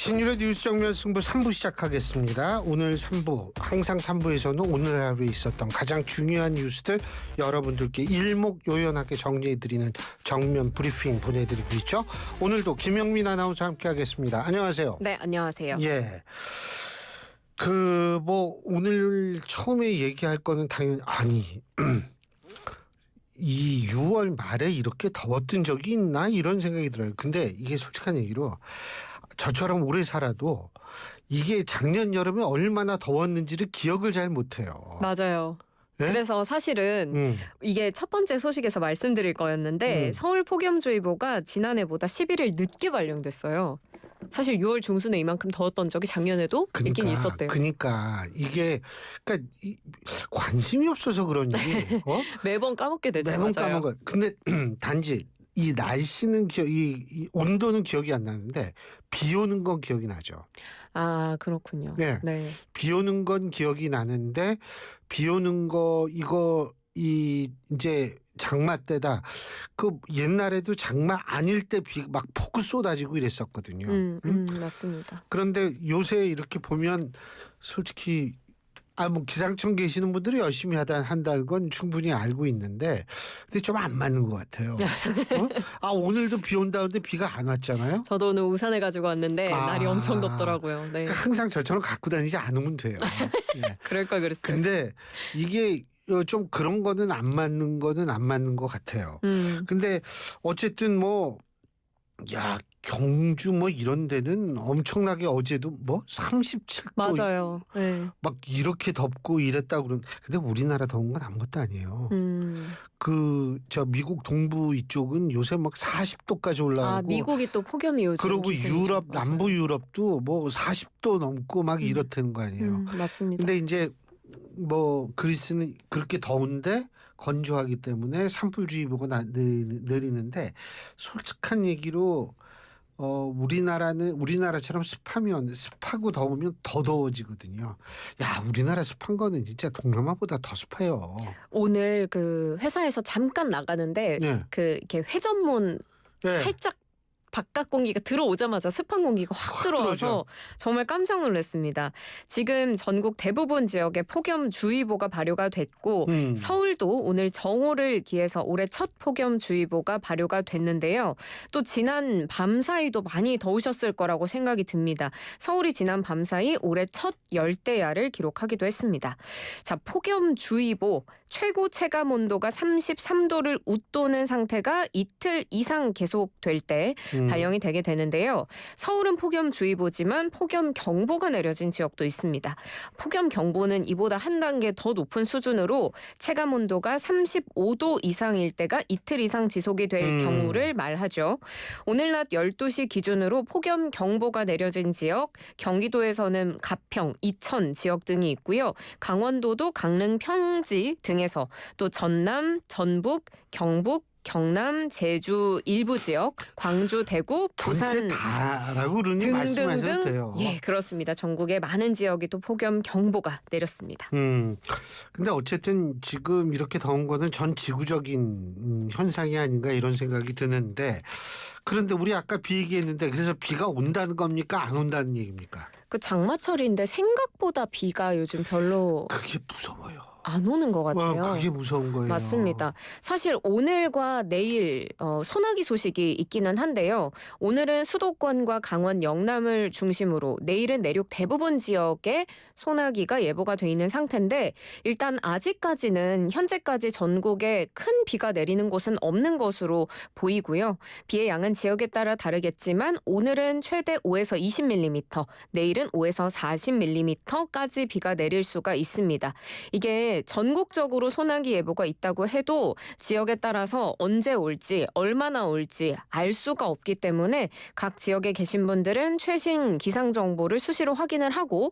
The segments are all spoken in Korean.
신율의 뉴스 정면 승부 3부 시작하겠습니다. 오늘 3부, 항상 3부에서는 오늘 하루에 있었던 가장 중요한 뉴스들 여러분들께 일목요연하게 정리해드리는 정면 브리핑 보내드리고 있죠. 오늘도 김영민 아나운서 함께하겠습니다. 안녕하세요. 네, 안녕하세요. 예. 오늘 처음에 얘기할 거는 당연히 이 6월 말에 이렇게 더웠던 적이 있나 이런 생각이 들어요. 근데 이게 솔직한 얘기로 저처럼 오래 살아도 이게 작년 여름에 얼마나 더웠는지를 기억을 잘 못해요. 맞아요. 네? 그래서 사실은 이게 첫 번째 소식에서 말씀드릴 거였는데 서울 폭염주의보가 지난해보다 11일 늦게 발령됐어요. 사실 6월 중순에 이만큼 더웠던 적이 작년에도 있긴 있었대요. 그러니까 관심이 없어서 그런지 매번 까먹게 되죠. 매번 맞아요. 까먹어요. 근데 단지 이 날씨는 이 온도는 기억이 안 나는데 비 오는 건 기억이 나죠. 아, 그렇군요. 네. 비 오는 건 기억이 나는데 비 오는 거 이제 장마 때다. 그 옛날에도 장마 아닐 때 비 막 폭우 쏟아지고 이랬었거든요. 맞습니다. 그런데 요새 이렇게 보면 솔직히 기상청 계시는 분들이 열심히 한다는 건 충분히 알고 있는데 근데 좀 안 맞는 것 같아요. 오늘도 비 온다는데 비가 안 왔잖아요. 저도 오늘 우산을 가지고 왔는데 날이 엄청 덥더라고요. 네. 항상 저처럼 갖고 다니지 않으면 돼요. 네. 그럴 걸 그랬어요. 근데 이게 좀 그런 거는 안 맞는 것 같아요. 근데 어쨌든 경주 이런 데는 엄청나게 어제도 37도 맞아요. 네. 막 이렇게 덥고 이랬다고 근데 우리나라 더운 건 아무것도 아니에요. 미국 동부 이쪽은 요새 40도까지 올라가고 미국이 또 폭염이 요즘 그리고 유럽 맞아요. 남부 유럽도 40도 넘고 막 이렇다는 거 아니에요. 맞습니다. 근데 이제 그리스는 그렇게 더운데 건조하기 때문에 산불주의보가 내리는데 솔직한 얘기로 우리나라처럼 습하고 더우면 더 더워지거든요. 야, 우리나라 습한 거는 진짜 동남아보다 더 습해요. 오늘 그 회사에서 잠깐 나가는데 네. 이렇게 회전문 네. 살짝 바깥 공기가 들어오자마자 습한 공기가 확 들어와서 들어오죠. 정말 깜짝 놀랐습니다. 지금 전국 대부분 지역에 폭염주의보가 발효가 됐고 서울도 오늘 정오를 기해서 올해 첫 폭염주의보가 발효가 됐는데요. 또 지난 밤사이도 많이 더우셨을 거라고 생각이 듭니다. 서울이 지난 밤사이 올해 첫 열대야를 기록하기도 했습니다. 자, 폭염주의보 최고 체감온도가 33도를 웃도는 상태가 이틀 이상 계속될 때 발령이 되게 되는데요. 서울은 폭염주의보지만 폭염경보가 내려진 지역도 있습니다. 폭염경보는 이보다 한 단계 더 높은 수준으로 체감온도가 35도 이상일 때가 이틀 이상 지속이 될 경우를 말하죠. 오늘 낮 12시 기준으로 폭염경보가 내려진 지역, 경기도에서는 가평, 이천 지역 등이 있고요. 강원도도 강릉, 평지 등에서 또 전남, 전북, 경북, 경남, 제주 일부 지역, 광주, 대구, 부산 다라고 그러니 말씀하셔도 돼요. 예, 그렇습니다. 전국의 많은 지역이 또 폭염 경보가 내렸습니다. 근데 어쨌든 지금 이렇게 더운 거는 전 지구적인 현상이 아닌가 이런 생각이 드는데 그런데 우리 아까 비 얘기했는데 그래서 비가 온다는 겁니까? 안 온다는 얘기입니까? 그 장마철인데 생각보다 비가 요즘 별로 그게 무서워요. 안 오는 것 같아요. 그게 무서운 거예요. 맞습니다. 사실 오늘과 내일 소나기 소식이 있기는 한데요. 오늘은 수도권과 강원 영남을 중심으로 내일은 내륙 대부분 지역에 소나기가 예보가 돼 있는 상태인데 일단 아직까지는 현재까지 전국에 큰 비가 내리는 곳은 없는 것으로 보이고요. 비의 양은 지역에 따라 다르겠지만 오늘은 최대 5에서 20mm, 내일은 5에서 40mm까지 비가 내릴 수가 있습니다. 이게 전국적으로 소나기 예보가 있다고 해도 지역에 따라서 언제 올지 얼마나 올지 알 수가 없기 때문에 각 지역에 계신 분들은 최신 기상 정보를 수시로 확인을 하고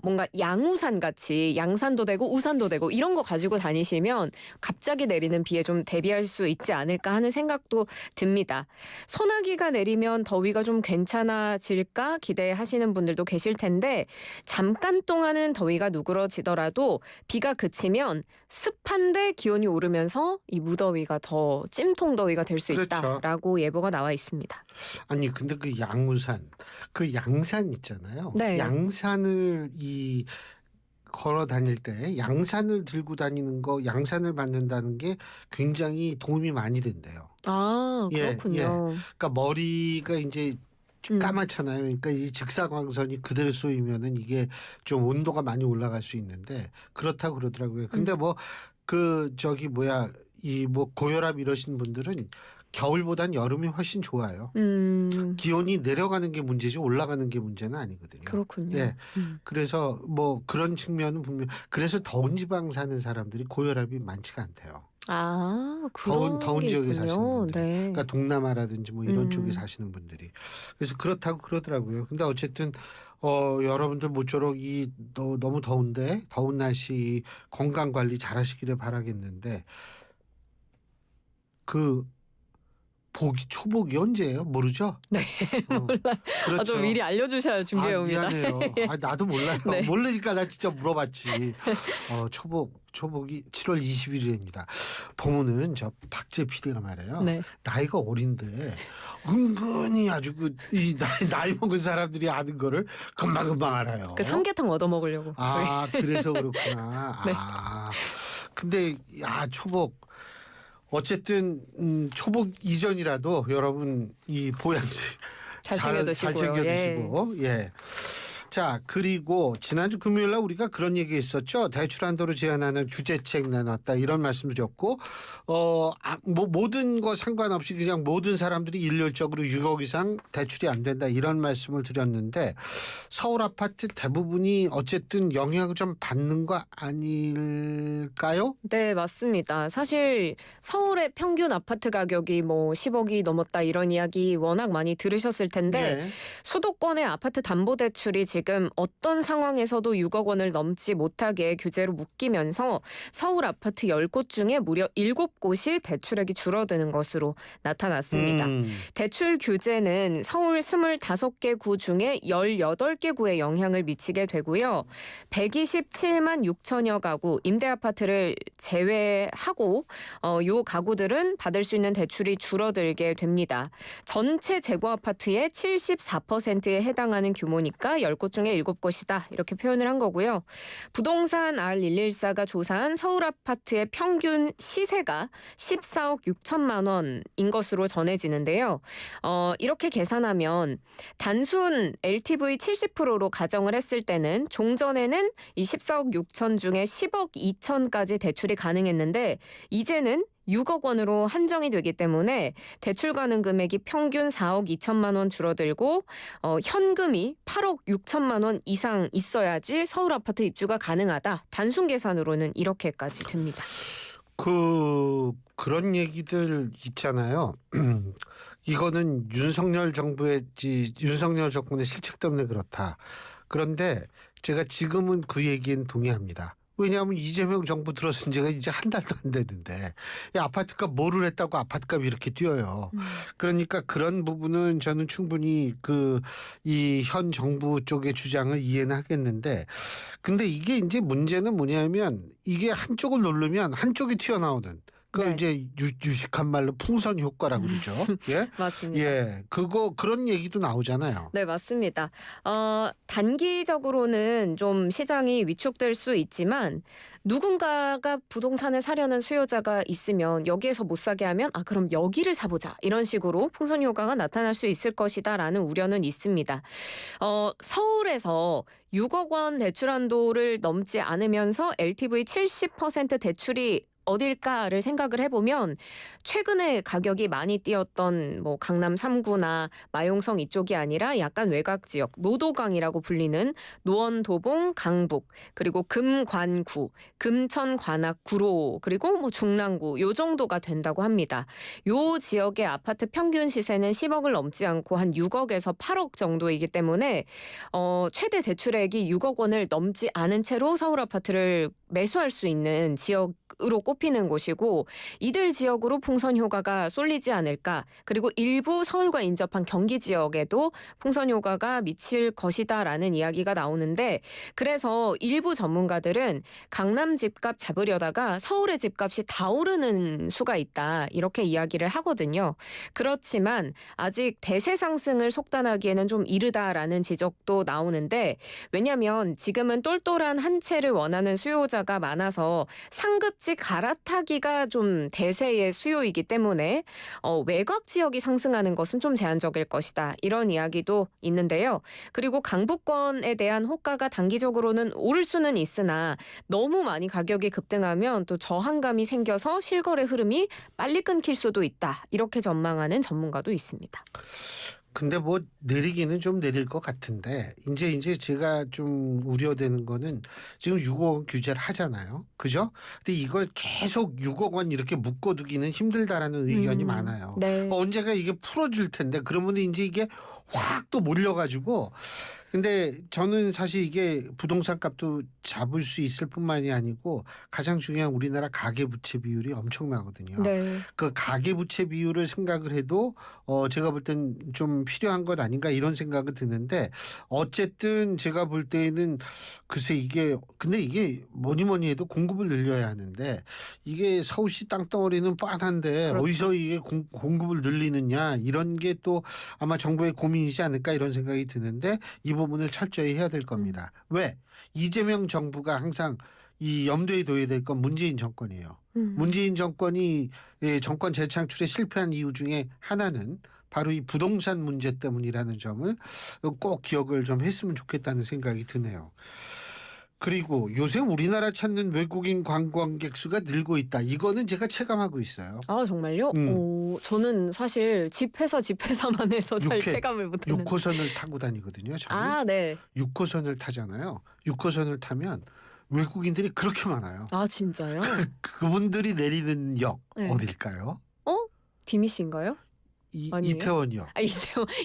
뭔가 양우산 같이 양산도 되고 우산도 되고 이런 거 가지고 다니시면 갑자기 내리는 비에 좀 대비할 수 있지 않을까 하는 생각도 듭니다. 소나기가 내리면 더위가 좀 괜찮아질까 기대하시는 분들도 계실 텐데 잠깐 동안은 더위가 누그러지더라도 비가 그치면 습한데 기온이 오르면서 이 무더위가 더 찜통더위가 될 수 그렇죠. 있다라고 예보가 나와 있습니다. 아니 근데 그 양산 있잖아요. 네. 양산을 걸어 다닐 때 양산을 들고 다니는 거, 양산을 받는다는 게 굉장히 도움이 많이 된대요. 아, 예, 그렇군요. 그러니까 머리가 이제 음. 까맣잖아요. 그러니까 이 직사광선이 그대로 쏘이면은 이게 좀 온도가 많이 올라갈 수 있는데 그렇다고 그러더라고요. 근데 뭐 고혈압 이러신 분들은 겨울보단 여름이 훨씬 좋아요. 기온이 내려가는 게 문제지 올라가는 게 문제는 아니거든요. 그렇군요. 예. 그래서 뭐 그런 측면은 분명. 그래서 더운 지방 사는 사람들이 고혈압이 많지가 않대요. 아, 더운 그런 게 지역에 사시는 있군요. 분들이. 네. 그러니까 동남아라든지 뭐 이런 쪽에 사시는 분들이. 그래서 그렇다고 그러더라고요. 근데 어쨌든 여러분들 모쪼록 너무 더운데 더운 날씨 건강 관리 잘 하시기를 바라겠는데 그 초복이 언제예요? 모르죠? 네. 몰라요. 그렇죠. 아, 좀 미리 알려주셔야 준비해 옵니다. 미안해요. 나도 몰라요. 네. 모르니까 나 진짜 물어봤지. 초복이 7월 21일입니다. 보면은 저 박재 PD가 말해요. 네. 나이가 어린데 은근히 아주 나이 먹은 사람들이 아는 거를 금방 알아요. 그 삼계탕 얻어 먹으려고. 저희. 그래서 그렇구나. 네. 근데 초복. 어쨌든 초복 이전이라도 여러분 이 보양식 잘 챙겨 드시고요. 잘 챙겨 드시고 예. 자, 그리고 지난주 금요일 날 우리가 그런 얘기 했었죠. 대출 한도를 제한하는 규제책 내놨다 이런 말씀 드렸고 뭐 모든 거 상관없이 그냥 모든 사람들이 일률적으로 6억 이상 대출이 안 된다 이런 말씀을 드렸는데 서울 아파트 대부분이 어쨌든 영향을 좀 받는 거 아닐까요? 네, 맞습니다. 사실 서울의 평균 아파트 가격이 뭐 10억이 넘었다 이런 이야기 워낙 많이 들으셨을 텐데 네. 수도권의 아파트 담보대출이 지금 어떤 상황에서도 6억 원을 넘지 못하게 규제로 묶이면서 서울 아파트 10곳 중에 무려 7곳이 대출액이 줄어드는 것으로 나타났습니다. 대출 규제는 서울 25개 구 중에 18개 구에 영향을 미치게 되고요. 127만 6천여 가구, 임대아파트를 제외하고 요 가구들은 받을 수 있는 대출이 줄어들게 됩니다. 전체 재고아파트의 74%에 해당하는 규모니까 10곳 중에 7곳이다 이렇게 표현을 한 거고요. 부동산 R114가 조사한 서울 아파트의 평균 시세가 14억 6천만 원인 것으로 전해지는데요. 이렇게 계산하면 단순 LTV 70%로 가정을 했을 때는 종전에는 이 14억 6천 중에 10억 2천까지 대출이 가능했는데 이제는 6억 원으로 한정이 되기 때문에 대출 가능 금액이 평균 4억 2천만 원 줄어들고 현금이 8억 6천만 원 이상 있어야지 서울 아파트 입주가 가능하다. 단순 계산으로는 이렇게까지 됩니다. 그런 얘기들 있잖아요. 이거는 윤석열 정권의 실책 때문에 그렇다. 그런데 제가 지금은 그 얘기엔 동의합니다. 왜냐하면 이재명 정부 들어선 지가 이제 한 달도 안 됐는데 아파트값 뭐를 했다고 아파트값이 이렇게 뛰어요. 그러니까 그런 부분은 저는 충분히 이 현 정부 쪽의 주장을 이해는 하겠는데 근데 이게 이제 문제는 뭐냐면 이게 한쪽을 누르면 한쪽이 튀어나오는 네. 이제 유식한 말로 풍선 효과라고 그러죠. 예? 맞습니다. 예. 그런 얘기도 나오잖아요. 네, 맞습니다. 단기적으로는 좀 시장이 위축될 수 있지만 누군가가 부동산을 사려는 수요자가 있으면 여기에서 못 사게 하면 그럼 여기를 사보자. 이런 식으로 풍선 효과가 나타날 수 있을 것이다라는 우려는 있습니다. 서울에서 6억 원 대출 한도를 넘지 않으면서 LTV 70% 대출이 어딜까를 생각을 해보면 최근에 가격이 많이 뛰었던 뭐 강남 3구나 마용성 이쪽이 아니라 약간 외곽 지역 노도강이라고 불리는 노원도봉 강북 그리고 금관구 금천 관악 구로 그리고 뭐 중랑구 요 정도가 된다고 합니다. 요 지역의 아파트 평균 시세는 10억을 넘지 않고 한 6억에서 8억 정도이기 때문에 최대 대출액이 6억 원을 넘지 않은 채로 서울 아파트를 매수할 수 있는 지역으로 꼽 꼽히는 곳이고 이들 지역으로 풍선 효과가 쏠리지 않을까. 그리고 일부 서울과 인접한 경기 지역에도 풍선 효과가 미칠 것이다라는 이야기가 나오는데 그래서 일부 전문가들은 강남 집값 잡으려다가 서울의 집값이 다 오르는 수가 있다. 이렇게 이야기를 하거든요. 그렇지만 아직 대세 상승을 속단하기에는 좀 이르다라는 지적도 나오는데 왜냐하면 지금은 똘똘한 한 채를 원하는 수요자가 많아서 상급지 갈아타기가 좀 대세의 수요이기 때문에 외곽 지역이 상승하는 것은 좀 제한적일 것이다. 이런 이야기도 있는데요. 그리고 강북권에 대한 호가가 단기적으로는 오를 수는 있으나 너무 많이 가격이 급등하면 또 저항감이 생겨서 실거래 흐름이 빨리 끊길 수도 있다. 이렇게 전망하는 전문가도 있습니다. 근데 뭐 내리기는 좀 내릴 것 같은데 이제 제가 좀 우려되는 거는 지금 6억 원 규제를 하잖아요. 그죠? 근데 이걸 계속 6억 원 이렇게 묶어두기는 힘들다라는 의견이 많아요. 네. 언제가 이게 풀어질 텐데 그러면 이제 이게 확 또 몰려가지고 근데 저는 사실 이게 부동산 값도 잡을 수 있을 뿐만이 아니고 가장 중요한 우리나라 가계부채 비율이 엄청나거든요. 네. 그 가계부채 비율을 생각을 해도 제가 볼 땐 좀 필요한 것 아닌가 이런 생각은 드는데 어쨌든 제가 볼 때는 글쎄 이게 근데 이게 뭐니 해도 공급을 늘려야 하는데 이게 서울시 땅덩어리는 뻔한데 그렇죠. 어디서 이게 공급을 늘리느냐 이런 게 또 아마 정부의 고민이지 않을까 이런 생각이 드는데 이 부분을 철저히 해야 될 겁니다. 왜? 이재명 정부가 항상 이 염두에 둬야 될 건 문재인 정권이에요. 문재인 정권이 정권 재창출에 실패한 이유 중에 하나는 바로 이 부동산 문제 때문이라는 점을 꼭 기억을 좀 했으면 좋겠다는 생각이 드네요. 그리고 요새 우리나라 찾는 외국인 관광객 수가 늘고 있다. 이거는 제가 체감하고 있어요. 아 정말요? 저는 사실 집회사만 해서 잘 육회, 체감을 못했는데. 6호선을 타고 다니거든요. 저는. 아 네. 6호선을 타잖아요. 6호선을 타면 외국인들이 그렇게 많아요. 아 진짜요? 그분들이 내리는 역 네. 어딜까요? 디미씨인가요? 아니에요? 이태원역. 아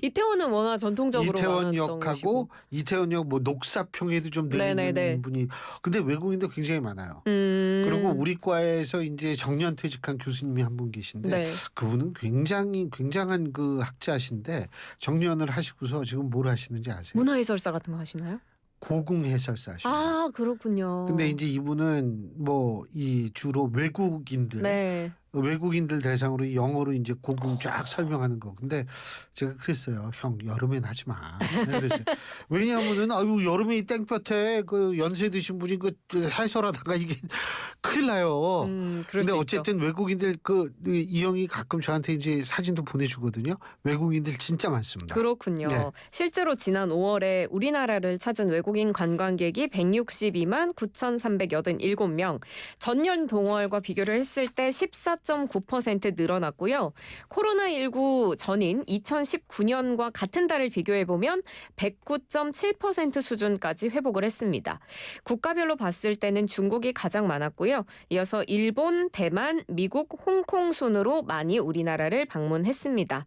이태원은 워낙 전통적으로 많았던 이태원역하고 곳이고. 이태원역 뭐 녹사평에도 좀 내리는 네네네. 분이 근데 외국인도 굉장히 많아요. 그리고 우리 과에서 이제 정년 퇴직한 교수님이 한 분 계신데 네. 그분은 굉장한 그 학자신데 정년을 하시고서 지금 뭘 하시는지 아세요? 문화해설사 같은 거 하시나요? 고궁 해설사 하시고. 아 그렇군요. 근데 이제 이분은 뭐 이 주로 외국인들 네. 외국인들 대상으로 이 영어로 이제 고궁 쫙 설명하는 거. 근데 제가 그랬어요. 형 여름엔 하지 마. 그랬어요. 왜냐하면은 아유 여름에 이 땡볕에 그 연세 드신 분이 그 해설하다가 이게 큰일 나요. 그럴 근데 수 어쨌든 있죠. 외국인들 이 형이 가끔 저한테 이제 사진도 보내주거든요. 외국인들 진짜 많습니다. 그렇군요. 네. 실제로 지난 5월에 우리나라를 찾은 외국인 관광객이 162만 9,387명. 전년 동월과 비교를 했을 때 14.9% 늘어났고요. 코로나19 전인 2019년과 같은 달을 비교해보면 109.7% 수준까지 회복을 했습니다. 국가별로 봤을 때는 중국이 가장 많았고요. 이어서 일본, 대만, 미국, 홍콩 순으로 많이 우리나라를 방문했습니다.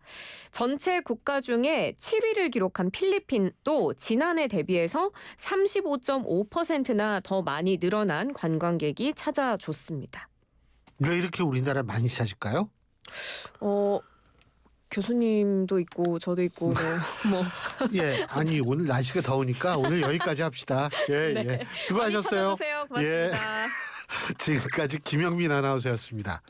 전체 국가 중에 7위를 기록한 필리핀도 지난해 대비해서 35.5%나 더 많이 늘어난 관광객이 찾아줬습니다. 왜 이렇게 우리나라 많이 찾을까요? 교수님도 있고 저도 있고 뭐 예, 아니 오늘 날씨가 더우니까 오늘 여기까지 합시다. 예, 네. 예. 수고하셨어요. 많이 찾아주세요. 고맙습니다. 지금까지 김영민 아나운서였습니다.